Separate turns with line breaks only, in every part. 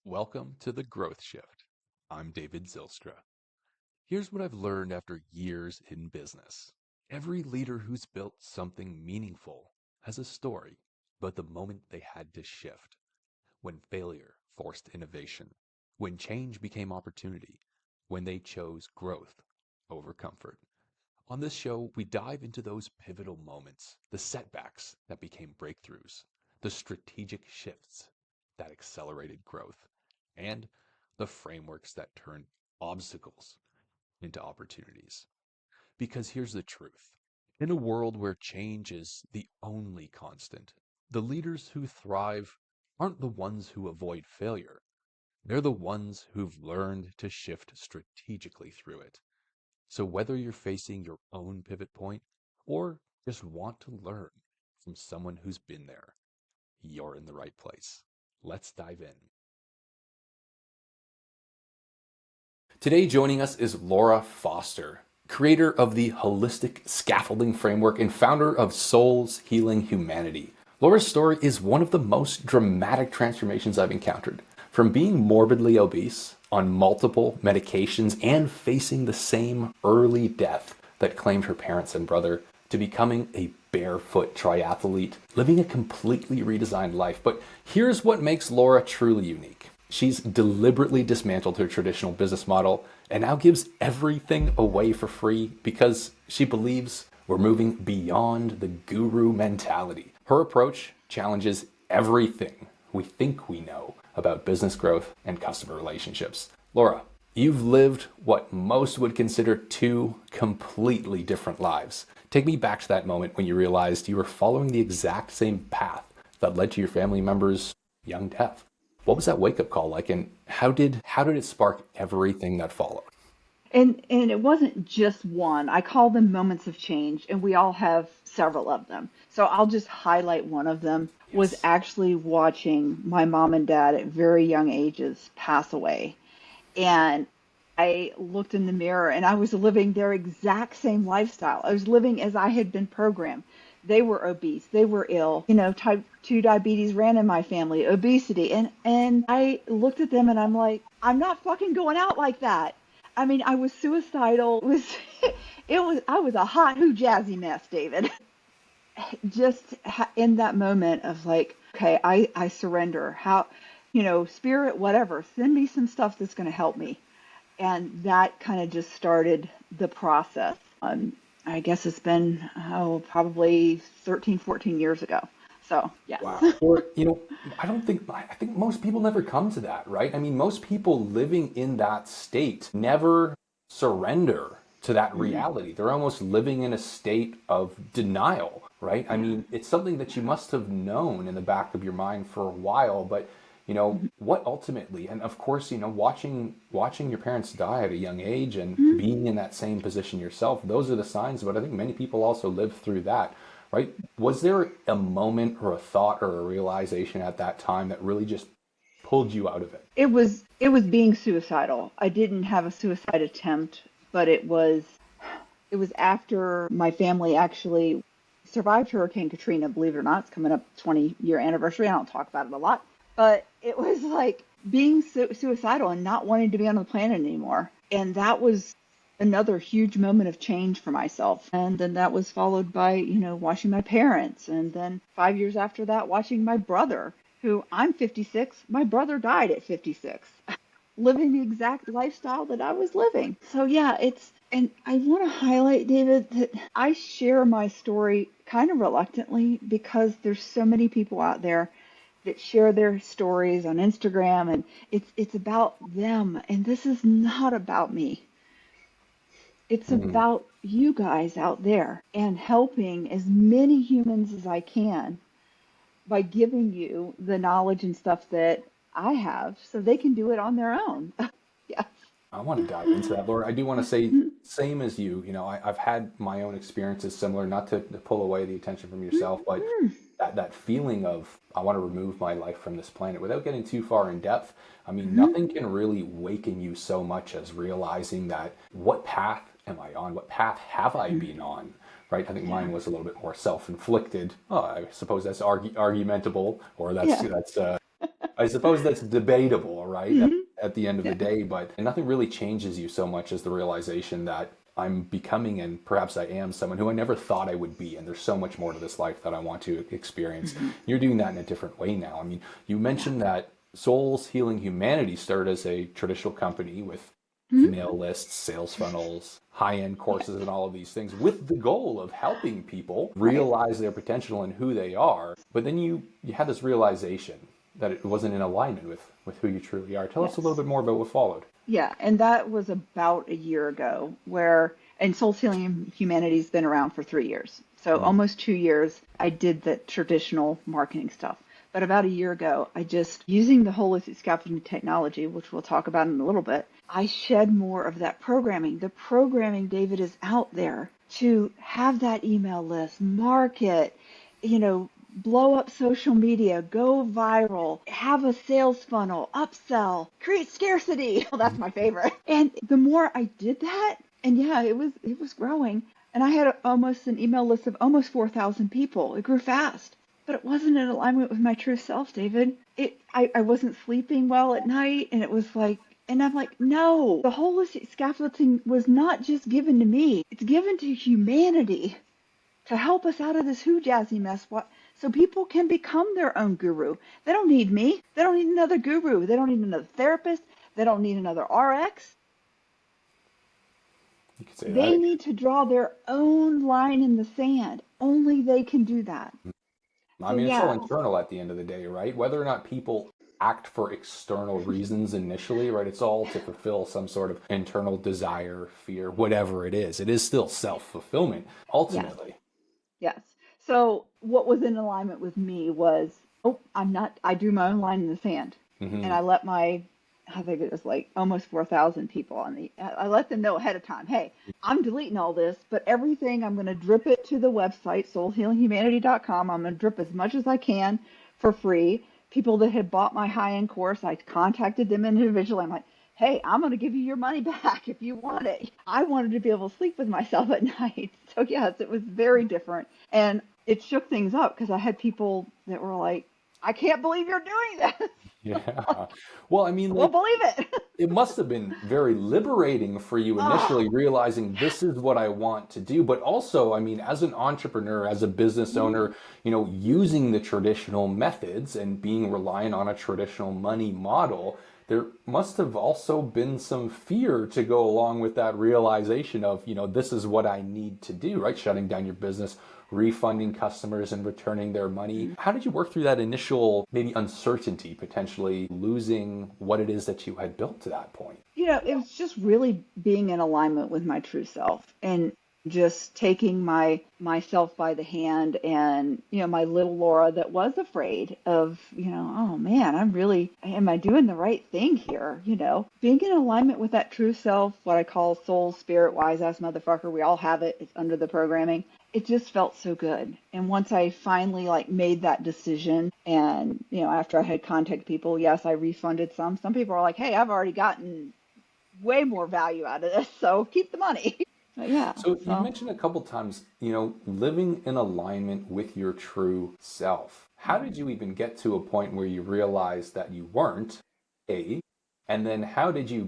Welcome to the Growth Shift. I'm David Zilstra. Here's what I've learned after years in business. Every leader who's built something meaningful has a story, but the moment they had to shift, when failure forced innovation, when change became opportunity, when they chose growth over comfort. On this show, we dive into those pivotal moments, the setbacks that became breakthroughs, the strategic shifts that accelerated growth, and the frameworks that turn obstacles into opportunities. Because here's the truth. In a world where change is the only constant, the leaders who thrive aren't the ones who avoid failure. They're the ones who've learned to shift strategically through it. So whether you're facing your own pivot point or just want to learn from someone who's been there, you're in the right place. Let's dive in. Today joining us is Laura Foster, creator of the Holistic Scaffolding Framework and founder of Souls Healing Humanity. Laura's story is one of the most dramatic transformations I've encountered. From being morbidly obese, on multiple medications, and facing the same early death that claimed her parents and brother, to becoming a barefoot triathlete, living a completely redesigned life. But here's what makes Laura truly unique. She's deliberately dismantled her traditional business model and now gives everything away for free because she believes we're moving beyond the guru mentality. Her approach challenges everything we think we know about business growth and customer relationships. Laura, you've lived what most would consider two completely different lives. Take me back to that moment when you realized you were following the exact same path that led to your family members' young death. What was that wake-up call like, and how did it spark everything that followed?
And it wasn't just one. I call them moments of change, and we all have several of them. So I'll just highlight one of them was
Yes.
actually watching my mom and dad at very young ages pass away. And I looked in the mirror and I was living their exact same lifestyle. I was living as I had been programmed. They were obese, they were ill. Type 2 diabetes ran in my family, obesity. And I looked at them and I'm like, I'm not fucking going out like that. I mean, I was suicidal. I was a hot who jazzy mess, David. Just in that moment of like, okay, I surrender. How, spirit, whatever, send me some stuff that's going to help me. And that kind of just started the process. I guess it's been, probably 13, 14 years ago. So, yes.
Wow. Or, I think most people never come to that, right? I mean, most people living in that state never surrender to that
Mm-mm.
reality. They're almost living in a state of denial, right? I
Yeah.
mean, it's something that you must have known in the back of your mind for a while, but what ultimately, and of course, watching your parents die at a young age and
Mm-hmm.
being in that same position yourself, those are the signs, but I think many people also live through that, right? Was there a moment or a thought or a realization at that time that really just pulled you out of it?
It was being suicidal. I didn't have a suicide attempt, but it was after my family actually survived Hurricane Katrina, believe it or not. It's coming up 20-year anniversary. I don't talk about it a lot, but it was like being suicidal and not wanting to be on the planet anymore. And that was another huge moment of change for myself. And then that was followed by, watching my parents. And then 5 years after that, watching my brother, who I'm 56. My brother died at 56, living the exact lifestyle that I was living. So yeah, and I want to highlight, David, that I share my story kind of reluctantly because there's so many people out there that share their stories on Instagram, and it's about them, and this is not about me. It's
Mhm.
about you guys out there and helping as many humans as I can by giving you the knowledge and stuff that I have so they can do it on their own. Yes.
I want to dive into that, Laura. I do want to say, same as you, I've had my own experiences similar, not to pull away the attention from yourself, but that feeling of I want to remove my life from this planet without getting too far in depth. I mean,
Mhm.
nothing can really waken you so much as realizing that what path am I on? What path have I been on? Right? I think
Yeah.
mine was a little bit more self-inflicted. Oh, I suppose that's argumentable, or that's
Yeah.
that's I suppose that's debatable, right?
Mhm.
At the end of the
Yeah.
day, but nothing really changes you so much as the realization that I'm becoming, and perhaps I am, someone who I never thought I would be. And there's so much more to this life that I want to experience.
Mhm.
You're doing that in a different way now. I mean, you
Yeah.
mentioned that Souls Healing Humanity started as a traditional company with
Mhm.
email lists, sales funnels, high end
Yeah.
courses, and all of these things with the goal of helping people
Right.
realize their potential and who they are. But then you had this realization that it wasn't in alignment with who you truly are. Tell us a little
Yes.
bit more about what followed.
Yeah, and that was about a year ago where, and Soul Healing Humanity's been around for 3 years. So
Mm.
almost 2 years, I did the traditional marketing stuff. But about a year ago, I just, using the holistic scaffolding technology, which we'll talk about in a little bit, I shed more of that programming. The programming, David, is out there to have that email list, market, blow up social media, go viral, have a sales funnel, upsell, create scarcity. Well, that's my favorite. And the more I did that, and yeah, it was growing. And I had almost an email list of almost 4,000 people. It grew fast, but it wasn't in alignment with my true self, David. I wasn't sleeping well at night, and it was like, and I'm like, no, the holistic scaffolding was not just given to me. It's given to humanity to help us out of this who jazzy mess. What? So people can become their own guru. They don't need me. They don't need another guru. They don't need another therapist. They don't need another RX.
You could say
They
that.
need to draw their own line in the sand. Only they can do that.
I
So
mean, it's all
yeah,
internal at the end of the day, right? Whether or not people act for external reasons initially, right? It's all to fulfill some sort of internal desire, fear, whatever it is. It is still self-fulfillment
yes,
ultimately.
yes. So what was in alignment with me was, oh, I'm not, I drew my own line in the sand. And
Hmm.
I let I think it was like almost 4,000 people I let them know ahead of time, hey, I'm deleting all this, but everything, I'm going to drip it to the website, soulhealinghumanity.com. I'm going to drip as much as I can for free. People that had bought my high-end course, I contacted them individually. I'm like, hey, I'm going to give you your money back if you want it. I wanted to be able to sleep with myself at night. So, yes, it was very different. And it shook things up because I had people that were like, I can't believe you're doing this.
Yeah. Well, I mean,
Well,
like,
believe it.
it must have been very liberating for you initially
Oh,
realizing this is what I want to do. But also, I mean, as an entrepreneur, as a business
mhm.
owner, using the traditional methods and being reliant on a traditional money model, there must have also been some fear to go along with that realization of, this is what I need to do, right? Shutting down your business, refunding customers and returning their money. How did you work through that initial maybe uncertainty, potentially losing what it is that you had built to that point?
It was just really being in alignment with my true self and just taking myself by the hand and, my little Laura that was afraid of, oh man, am I doing the right thing here? Being in alignment with that true self, what I call soul, spirit, wise ass motherfucker. We all have it. It's under the programming. It just felt so good. And once I finally like made that decision and, after I had contacted people, yes, I refunded some. Some people are like, hey, I've already gotten way more value out of this, so keep the money. But yeah,
So you
so
mentioned a couple times, living in alignment with your true self. How did you even get to a point where you realized that you weren't? A, and then how did you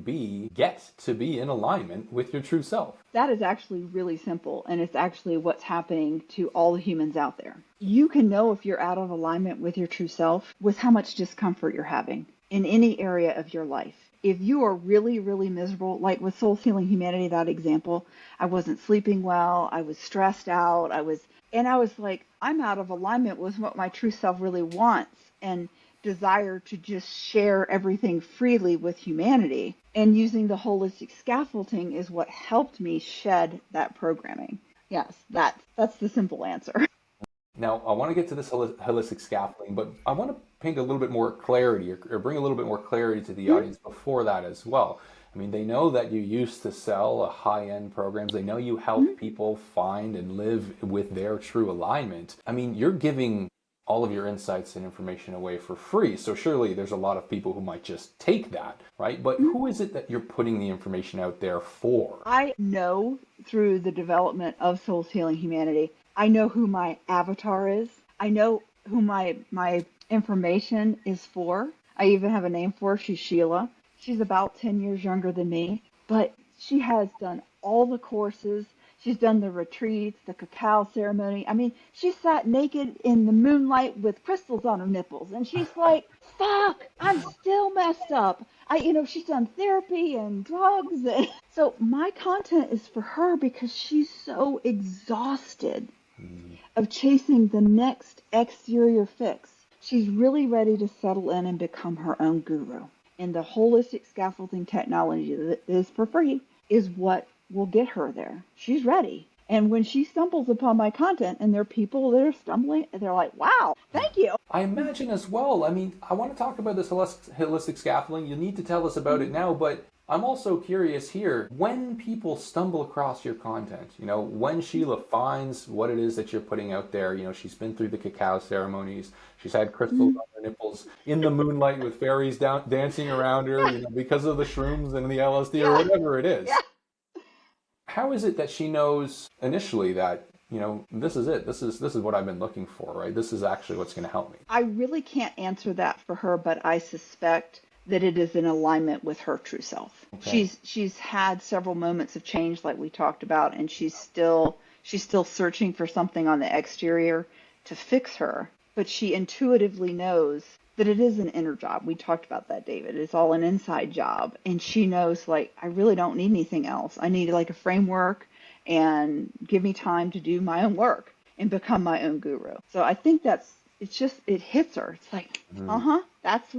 get to be in alignment with your true self?
that is actually really simple, and it's actually what's happening to all the humans out there. You can know if you're out of alignment with your true self with how much discomfort you're having in any area of your life. If you are really, really miserable, like with Soul Healing Humanity, that example, I wasn't sleeping well, I was stressed out, and I was like, I'm out of alignment with what my true self really wants. And desire to just share everything freely with humanity. And using the holistic scaffolding is what helped me shed that programming. Yes, that's the simple answer.
Now, I want to get to this holistic scaffolding, but I want to paint a little bit more clarity or bring a little bit more clarity to the audience before that as well. I mean, they know that you used to sell high-end programs. They know you help people find and live with their true alignment. I mean, you're giving all of your insights and information away for free. So surely there's a lot of people who might just take that, right? But who is it that you're putting the information out there for?
I know through the development of Souls Healing Humanity, I know who my avatar is. I know who my information is for. I even have a name for her. She's Sheila. She's about 10 years younger than me, but she has done all the courses. She's done the retreats, the cacao ceremony. I mean, she sat naked in the moonlight with crystals on her nipples, and she's like, "Fuck, I'm still messed up." She's done therapy and drugs, and so my content is for her because she's so exhausted of chasing the next exterior fix. She's really ready to settle in and become her own guru. And the holistic scaffolding technology that is for free is what will get her there. She's ready. And when she stumbles upon my content and there are people that are stumbling, they're like, wow, thank you.
I imagine as well. I mean, I want to talk about this holistic scaffolding. You need to tell us about it now, but I'm also curious here, when people stumble across your content, when Sheila finds what it is that you're putting out there, she's been through the cacao ceremonies, she's had crystals on her nipples in the moonlight with fairies dancing around her, because of the shrooms and the LSD or
Yeah.
whatever it is.
Yeah.
How is it that she knows initially that, this is it, this is what I've been looking for, right? This is actually what's going to help me.
I really can't answer that for her, but I suspect that it is in alignment with her true self.
Okay.
She's had several moments of change like we talked about, and she's still searching for something on the exterior to fix her, but she intuitively knows that it is an inner job. We talked about that, David. It's all an inside job, and she knows, like, I really don't need anything else. I need like a framework and give me time to do my own work and become my own guru. So I think it hits her. It's like, that's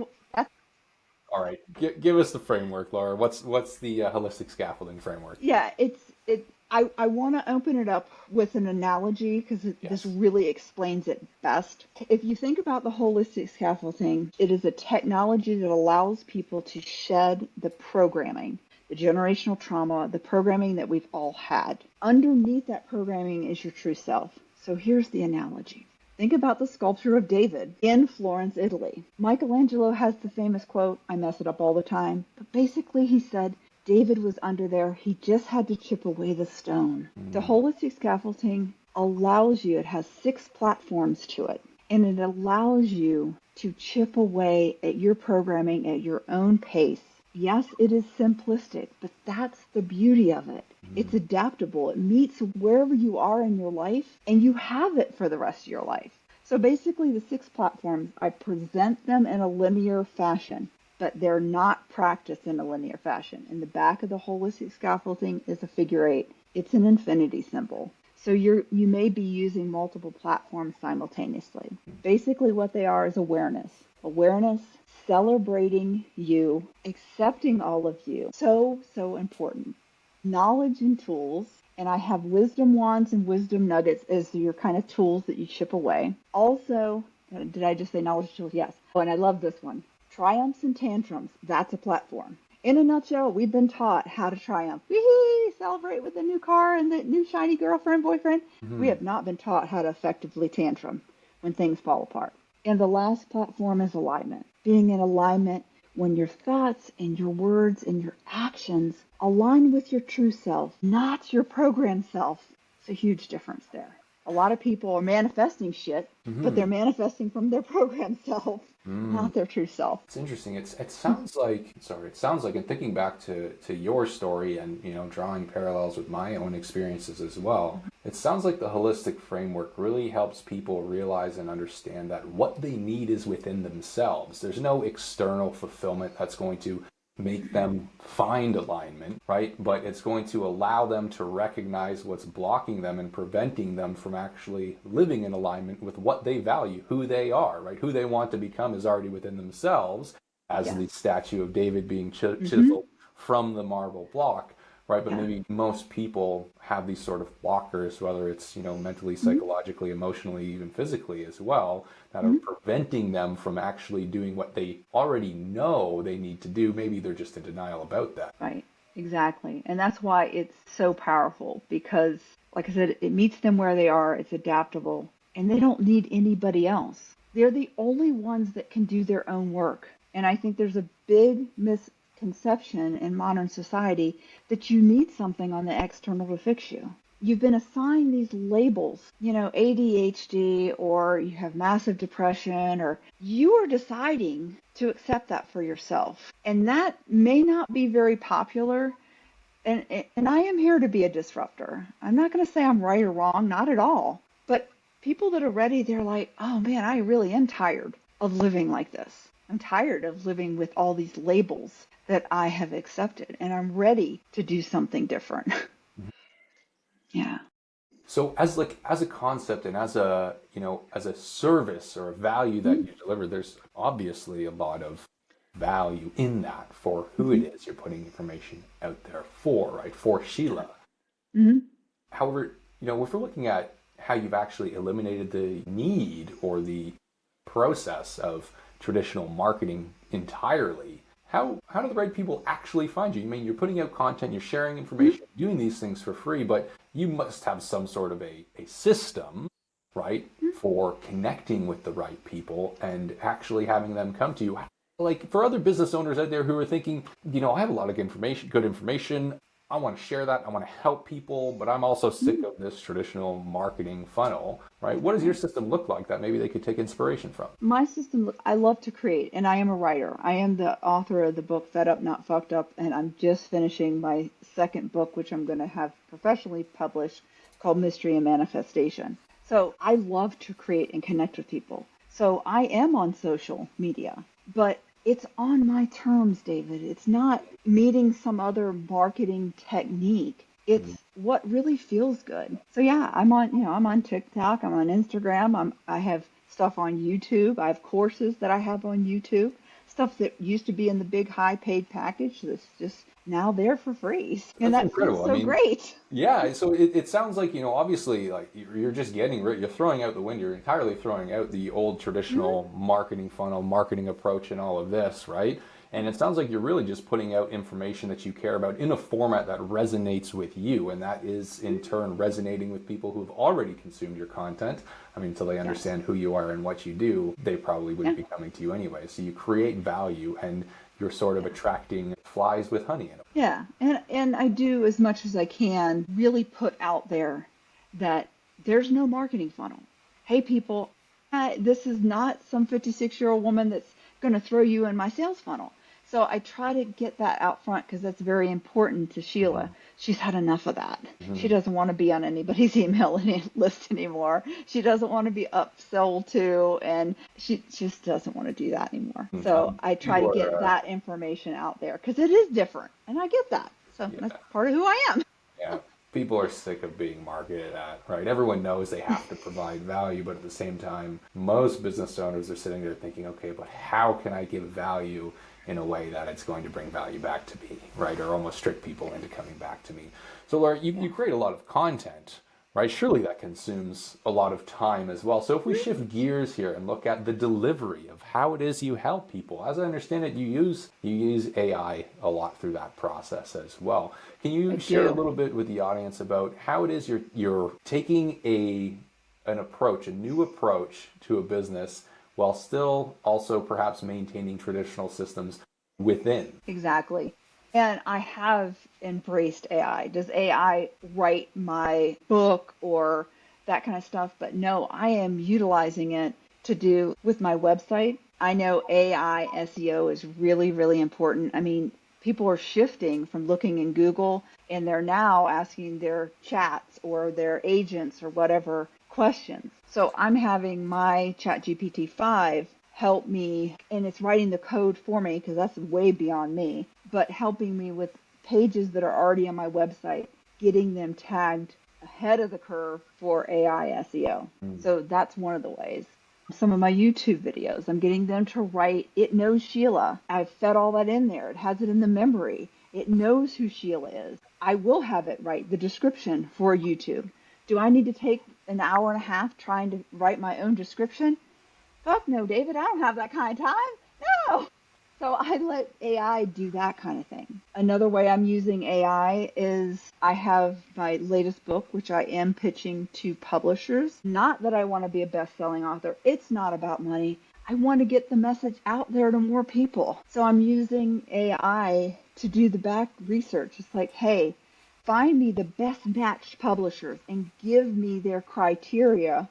All right, give us the framework, Laura. What's the holistic scaffolding framework?
yeah, I want to open it up with an analogy because this really explains it best. If you think about the holistic scaffolding, it is a technology that allows people to shed the programming, the generational trauma, the programming that we've all had. Underneath that programming is your true self. So here's the analogy. Think about the sculpture of David in Florence, Italy. Michelangelo has the famous quote, I mess it up all the time, but basically he said, David was under there, he just had to chip away the stone. The holistic scaffolding allows you, it has 6 platforms to it, and it allows you to chip away at your programming at your own pace. Yes, it is simplistic, but that's the beauty of it. It's adaptable. It meets wherever you are in your life, and you have it for the rest of your life. So basically, the 6 platforms, I present them in a linear fashion, but they're not practiced in a linear fashion. In the back of the holistic scaffolding is a figure 8. It's an infinity symbol. So you may be using multiple platforms simultaneously. Basically, what they are is awareness. Awareness, celebrating you, accepting all of you. So, so important. Knowledge and tools, and I have wisdom wands and wisdom nuggets as your kind of tools that you chip away. Also, did I just say knowledge tools? Yes. Oh, and I love this one. Triumphs and tantrums, that's a platform. In a nutshell, we've been taught how to triumph. Wee-hee, celebrate with the new car and the new shiny girlfriend, boyfriend. We have not been taught how to effectively tantrum when things fall apart. And the last platform is alignment. Being in alignment when your thoughts and your words and your actions align with your true self, not your programmed self. It's a huge difference there. A lot of people are manifesting shit, but they're manifesting from their programmed self, not their true self.
It's interesting. It sounds like, and thinking back to your story and, drawing parallels with my own experiences as well, it sounds like the holistic framework really helps people realize and understand that what they need is within themselves. There's no external fulfillment that's going to make them find alignment, right? But it's going to allow them to recognize what's blocking them and preventing them from actually living in alignment with what they value, who they are, right? Who they want to become is already within themselves, as the statue of David being chiseled from the marble block, right? But maybe most people have these sort of blockers, whether it's, mentally, psychologically, emotionally, even physically as well, that are preventing them from actually doing what they already know they need to do. Maybe they're just in denial about that.
Right, exactly. And that's why it's so powerful because, like I said, it meets them where they are, it's adaptable, and they don't need anybody else. They're the only ones that can do their own work. And I think there's a big misconception in modern society that you need something on the external to fix you. you've been assigned these labels, ADHD, or you have massive depression, or you are deciding to accept that for yourself. And that may not be very popular. And I am here to be a disruptor. I'm not going to say I'm right or wrong, not at all. But people that are ready, they're like, oh man, I really am tired of living like this. I'm tired of living with all these labels that I have accepted, and I'm ready to do something different. Yeah.
So as a concept and as a service or a value that you deliver, there's obviously a lot of value in that for who it
Mm-hmm.
is you're putting information out there for, right? For Sheila.
Mm-hmm.
However, if we're looking at how you've actually eliminated the need or the process of traditional marketing entirely, how do the right people actually find you? I mean, you're putting out content, you're sharing information, doing these things for free, but you must have some sort of a system, right, for connecting with the right people and actually having them come to you. Like for other business owners out there who are thinking, I have a lot of information, good information. I want to share that. I want to help people, but I'm also sick of this traditional marketing funnel, right? What does your system look like that maybe they could take inspiration from?
My system, I love to create, and I am a writer. I am the author of the book Fed Up, Not Fucked Up, and I'm just finishing my second book, which I'm going to have professionally published, called Mystery and Manifestation. So I love to create and connect with people. So I am on social media, but it's on my terms, David. It's not meeting some other marketing technique. It's what really feels good. So yeah, I'm on TikTok, I'm on Instagram, I have stuff on YouTube. I have courses that I have on YouTube, stuff that used to be in the big high paid package that's just now there for free. And
That's
that feels
incredible. I
so
mean,
great.
yeah, so it sounds like, obviously, like you're just getting rid, you're throwing out the window, you're entirely throwing out the old
Mhm.
traditional marketing funnel, marketing approach, and all of this, right? And it sounds like you're really just putting out information that you care about in a format that resonates with you, and that is in turn resonating with people who've already consumed your content. I mean, until they
Yes.
understand who you are and what you do, they probably
Yeah.
wouldn't be coming to you anyway. So you create value, and you're sort of
Yeah.
attracting flies with honey in them.
Yeah. And I do as much as I can really put out there that there's no marketing funnel. Hey people, this is not some 56-year-old woman that's going to throw you in my sales funnel. So I try to get that out front because that's very important to Sheila. She's had enough of that. She
Mhm.
doesn't want to be on anybody's email list anymore. She doesn't want to be upsold to, and she just doesn't want to do that anymore. So I try to
People
get
are,
that information out there because it is different, and I get that. So that's
yeah,
part of who I am.
yeah. People are sick of being marketed at, right? Everyone knows they have to provide value, but at the same time, most business owners are sitting there thinking, okay, but how can I give value in a way that it's going to bring value back to me, right? Or almost trick people into coming back to me. So, Laura, you
Yeah.
create a lot of content, right? Surely that consumes a lot of time as well. So if we shift gears here and look at the delivery of how it is you help people, as I understand it, you use AI a lot through that process as well. Can
I
you share a
do.
little bit with the audience about how it is you're taking an approach, a new approach to a business while still also perhaps maintaining traditional systems within?
Exactly. And I have embraced AI. Does AI write my book or that kind of stuff? But no, I am utilizing it to do with my website. I know AI SEO is really, really important. I mean, people are shifting from looking in Google and they're now asking their chats or their agents or whatever questions. So I'm having my ChatGPT 5 help me, and it's writing the code for me because that's way beyond me, but helping me with pages that are already on my website, getting them tagged ahead of the curve for AI SEO. So that's one of the ways. Some of my YouTube videos, I'm getting them to write, it knows Sheila. I've fed all that in there. It has it in the memory. It knows who Sheila is. I will have it write the description for YouTube. Do I need to take an hour and a half trying to write my own description? Fuck no, David, I don't have that kind of time. No. So I let AI do that kind of thing. Another way I'm using AI is I have my latest book, which I am pitching to publishers. Not that I want to be a best-selling author. It's not about money. I want to get the message out there to more people. So I'm using AI to do the back research. It's like, hey, find me the best matched publishers and give me their criteria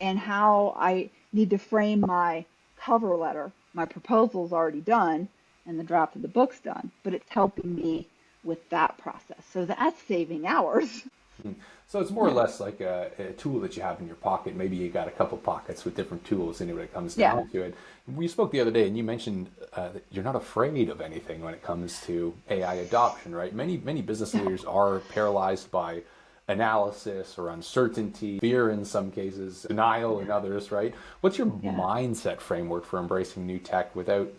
and how I need to frame my cover letter. My proposal's already done and the draft of the book's done, but it's helping me with that process. So that's saving hours.
So it's more or less like a tool that you have in your pocket. Maybe you got a couple pockets with different tools in it when it comes
Yeah.
down to it. We spoke the other day, and you mentioned that you're not afraid of anything when it comes to AI adoption, right? Many business leaders are paralyzed by analysis or uncertainty, fear in some cases, denial in others, right? What's your
Yeah.
mindset framework for embracing new tech without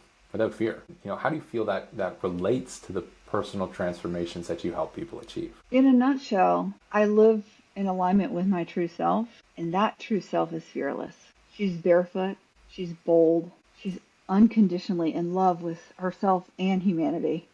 fear? How do you feel that relates to the personal transformations that you help people achieve?
In a nutshell, I live in alignment with my true self, and that true self is fearless. She's barefoot, she's bold, she's unconditionally in love with herself and humanity.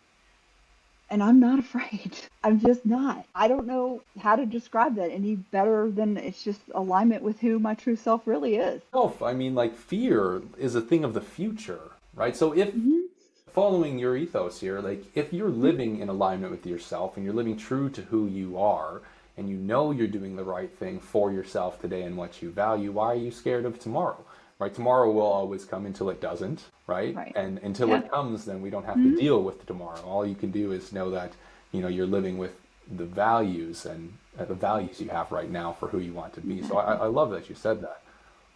And I'm not afraid. I'm just not. I don't know how to describe that any better than it's just alignment with who my true self really is.
I mean, like fear is a thing of the future, right? So if
Hmm.
following your ethos here, like if you're living in alignment with yourself and you're living true to who you are and you know you're doing the right thing for yourself today and what you value, why are you scared of tomorrow? Right? Tomorrow will always come until it doesn't, right?
Right.
And until
Yeah.
it comes, then we don't have to
Hmm.
deal with tomorrow. All you can do is know that, you're living with the values and the values you have right now for who you want to be. So
Exactly.
I love that you said that.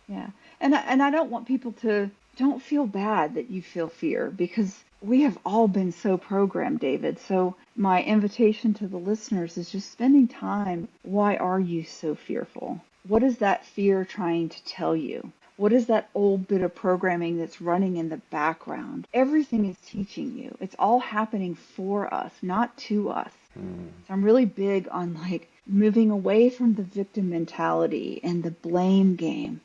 Yeah. And I don't want people to don't feel bad that you feel fear because we have all been so programmed, David. So my invitation to the listeners is just spending time. Why are you so fearful? What is that fear trying to tell you? What is that old bit of programming that's running in the background? Everything is teaching you. It's all happening for us, not to us.
Mm.
So I'm really big on like moving away from the victim mentality and the blame game.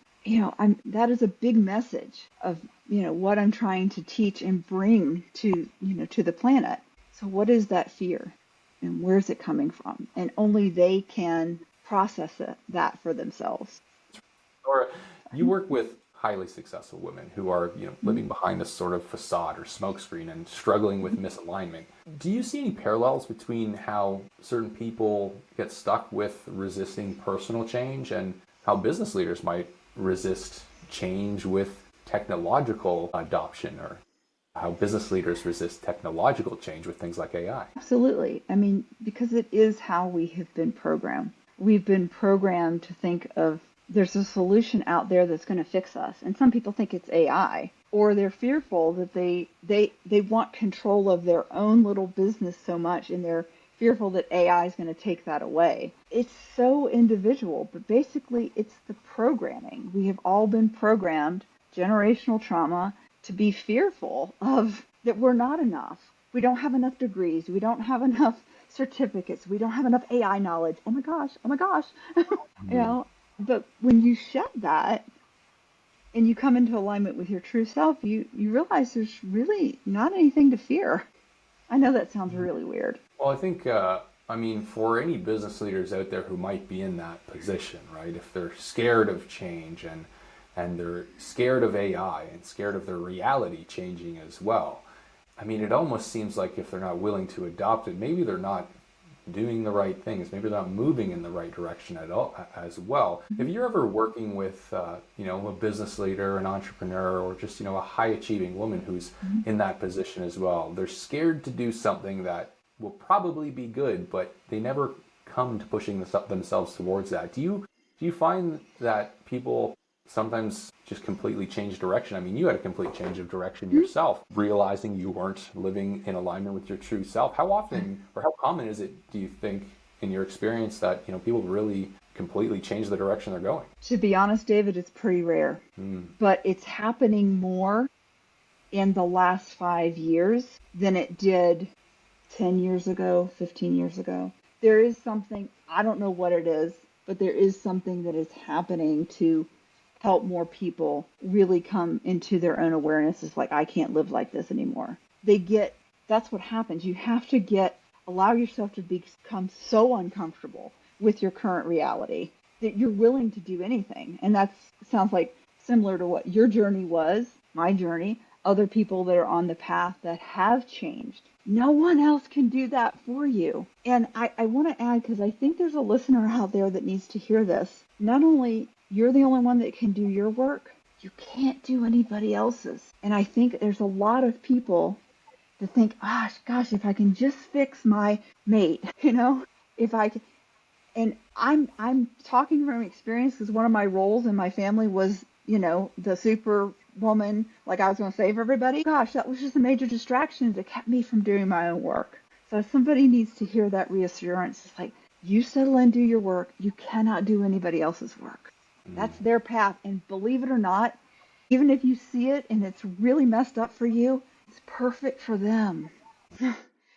That is a big message of, what I'm trying to teach and bring to the planet. So what is that fear and where's it coming from? And only they can process that for themselves.
Or you work with highly successful women who are,
Mhm.
living behind this sort of facade or smokescreen and struggling with misalignment. Do you see any parallels between how certain people get stuck with resisting personal change and how business leaders might resist change with technological adoption, or how business leaders resist technological change with things like AI?
Absolutely. I mean, because it is how we have been programmed. We've been programmed to think of there's a solution out there that's going to fix us. And some people think it's AI, or they're fearful that they want control of their own little business so much and they're fearful that AI is going to take that away. It's so individual, but basically it's the programming. We have all been programmed, generational trauma, to be fearful of that we're not enough. We don't have enough degrees. We don't have enough certificates. We don't have enough AI knowledge. Oh my gosh. Oh my gosh. you
Mm.
know, but when you shed that and you come into alignment with your true self, you realize there's really not anything to fear. I know that sounds really weird.
Well, I think, I mean, for any business leaders out there who might be in that position, right? If they're scared of change and they're scared of AI and scared of their reality changing as well, I mean, it almost seems like if they're not willing to adopt it, maybe they're not doing the right things. Maybe they're not moving in the right direction at all as well. If you're ever working with, a business leader, an entrepreneur, or just, a high achieving woman who's
Mhm.
in that position as well, they're scared to do something that will probably be good, but they never come to pushing themselves towards that. Do you find that people sometimes just completely change direction? I mean, you had a complete change of direction yourself, realizing you weren't living in alignment with your true self. How often or how common is it, do you think, in your experience, that people really completely change the direction they're going?
To be honest, David, it's pretty rare,
Mm.
but it's happening more in the last 5 years than it did 10 years ago, 15 years ago. There is something, I don't know what it is, but there is something that is happening to help more people really come into their own awareness. It's like, I can't live like this anymore. That's what happens. You have to allow yourself to become so uncomfortable with your current reality that you're willing to do anything. And that sounds like similar to what your journey was, my journey. other people that are on the path that have changed. No one else can do that for you. And I want to add, because I think there's a listener out there that needs to hear this. Not only you're the only one that can do your work, you can't do anybody else's. And I think there's a lot of people that think, gosh, if I can just fix my mate, if I can, and I'm talking from experience because one of my roles in my family was, the super woman, like I was going to save everybody. Gosh, that was just a major distraction that kept me from doing my own work. So somebody needs to hear that reassurance. It's like, you settle and do your work. You cannot do anybody else's work. That's their path. And believe it or not, even if you see it and it's really messed up for you, it's perfect for them.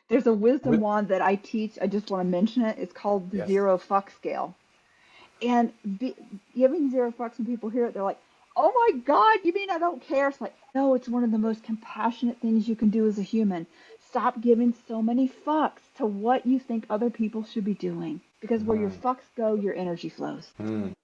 There's a wisdom
With,
wand that I teach. I just want to mention it. It's called the
yes.
zero fuck scale. And giving zero fucks, when people hear it, they're like, oh my God, you mean I don't care? It's like, no, it's one of the most compassionate things you can do as a human. Stop giving so many fucks to what you think other people should be doing. Because where your fucks go, your energy flows. Anyway.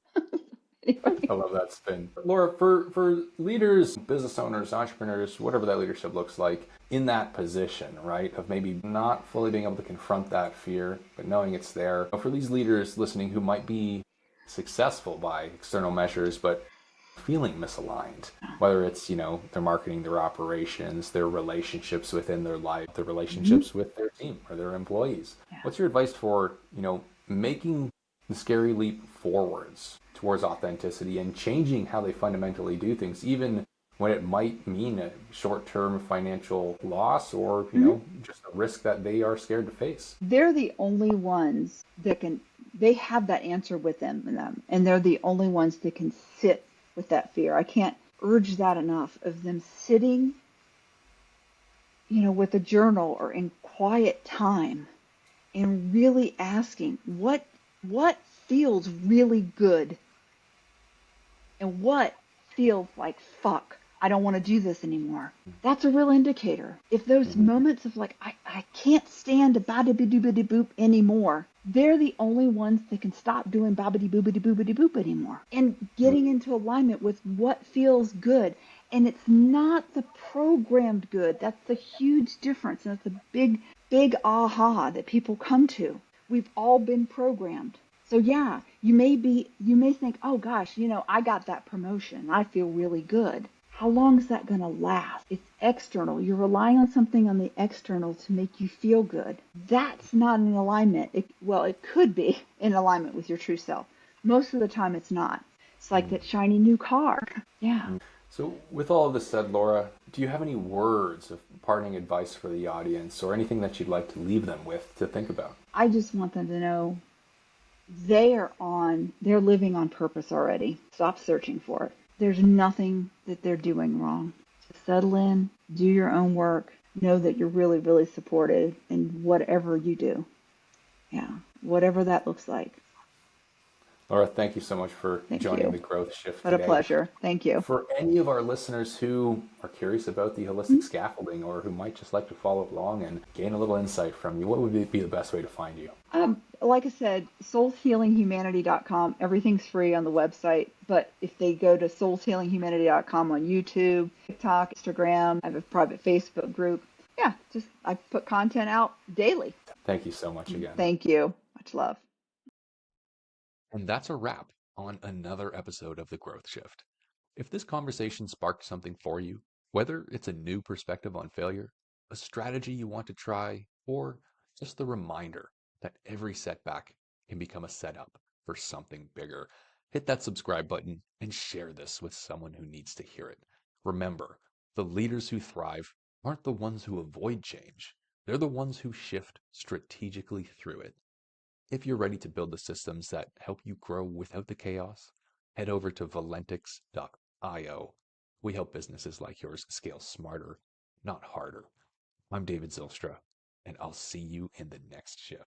I love that spin. Laura, for leaders, business owners, entrepreneurs, whatever that leadership looks like, in that position, right, of maybe not fully being able to confront that fear, but knowing it's there. For these leaders listening who might be successful by external measures, but feeling misaligned, whether it's, their marketing, their operations, their relationships within their life, their relationships with their team or their employees.
Yeah.
What's your advice for, making the scary leap forwards towards authenticity and changing how they fundamentally do things, even when it might mean a short-term financial loss or, just a risk that they are scared to face?
They're the only ones that they have that answer within them, and they're the only ones that can sit with that fear. I can't urge that enough, of them sitting, with a journal or in quiet time and really asking what feels really good and what feels like fuck. I don't want to do this anymore. That's a real indicator. If those moments of like, I can't stand a babidi boobity boop anymore, they're the only ones that can stop doing babidi boobity boobity boop anymore and getting into alignment with what feels good. And it's not the programmed good. That's the huge difference. And that's a big, big aha that people come to. We've all been programmed. So yeah, you may think, oh gosh, I got that promotion. I feel really good. How long is that going to last? It's external. You're relying on something on the external to make you feel good. That's not in alignment. It could be in alignment with your true self. Most of the time it's not. It's like that shiny new car. Yeah.
So with all of this said, Laura, do you have any words of parting advice for the audience or anything that you'd like to leave them with to think about?
I just want them to know they're living on purpose already. Stop searching for it. There's nothing that they're doing wrong. Just settle in, do your own work, know that you're really, really supported in whatever you do. Yeah, whatever that looks like.
Laura, thank you so much for
Thank
joining
you.
the Growth Shift
What a
today.
pleasure. Thank you.
For any of our listeners who are curious about the holistic scaffolding or who might just like to follow along and gain a little insight from you, what would be the best way to find you?
Like I said, soulshealinghumanity.com. Everything's free on the website. But if they go to soulshealinghumanity.com on YouTube, TikTok, Instagram, I have a private Facebook group. Yeah, I put content out daily.
Thank you so much again.
Thank you. Much love.
And that's a wrap on another episode of The Growth Shift. If this conversation sparked something for you, whether it's a new perspective on failure, a strategy you want to try, or just the reminder that every setback can become a setup for something bigger, hit that subscribe button and share this with someone who needs to hear it. Remember, the leaders who thrive aren't the ones who avoid change. They're the ones who shift strategically through it. If you're ready to build the systems that help you grow without the chaos, head over to valentix.io. We help businesses like yours scale smarter, not harder. I'm David Zylstra, and I'll see you in the next shift.